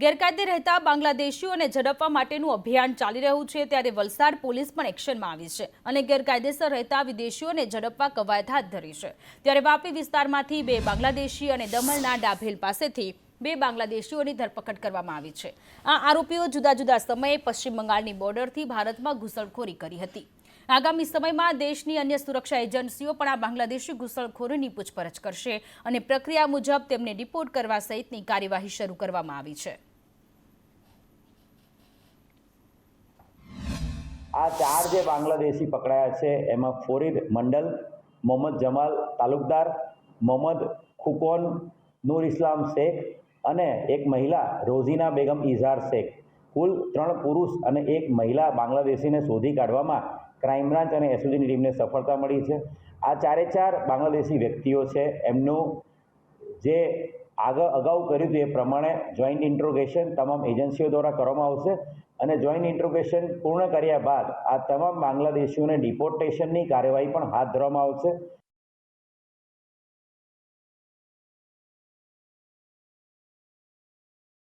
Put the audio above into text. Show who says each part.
Speaker 1: ગેરકાયદે રહેતા બાંગ્લાદેશીઓને ઝડપવા માટેનું અભિયાન ચાલી રહ્યું છે, ત્યારે વલસાડ પોલીસ પણ એક્શનમાં આવી છે અને ગેરકાયદેસર રહેતા વિદેશીઓને ઝડપવા કવાયત હાથ ધરી છે। ત્યારે વાપી વિસ્તારમાંથી 2 બાંગ્લાદેશી અને દમણના ડાભેલ પાસેથી 2 બાંગ્લાદેશીઓની ધરપકડ કરવામાં આવી છે। આ આરોપીઓ જુદા જુદા સમયે પશ્ચિમ બંગાળની બોર્ડરથી ભારતમાં ઘૂસણખોરી કરી હતી। આગામી સમયમાં દેશની અન્ય સુરક્ષા એજન્સીઓ પણ આ બાંગ્લાદેશી ઘૂસણખોરોની પૂછપરછ કરશે અને પ્રક્રિયા મુજબ તેમને ડિપોર્ટ કરવા સહિતની કાર્યવાહી શરૂ કરવામાં આવી છે।
Speaker 2: આ 4 જે બાંગ્લાદેશી પકડાયા છે એમાં ફરીદ મંડલ, મોહમ્મદ જમાલ તાલુકદાર, મોહમ્મદ ખુકોન, નૂર ઇસ્લામ શેખ અને એક મહિલા રોઝીના બેગમ ઇઝહાર શેખ, કુલ 3 પુરુષ અને 1 મહિલા બાંગ્લાદેશીને શોધી કાઢવામાં ક્રાઇમ બ્રાન્ચ અને એસઓજીની ટીમને સફળતા મળી છે। આ 4 બાંગ્લાદેશી વ્યક્તિઓ છે એમનું જે અગાઉ કર્યું હતું એ પ્રમાણે જોઈન્ટ ઇન્ટ્રોગેશન તમામ એજન્સીઓ દ્વારા કરવામાં આવશે અને જોઈન્ટ ઇન્ટ્રોગેશન પૂર્ણ કર્યા બાદ આ તમામ બાંગ્લાદેશીઓને ડિપોર્ટેશનની કાર્યવાહી પણ હાથ ધરવામાં આવશે।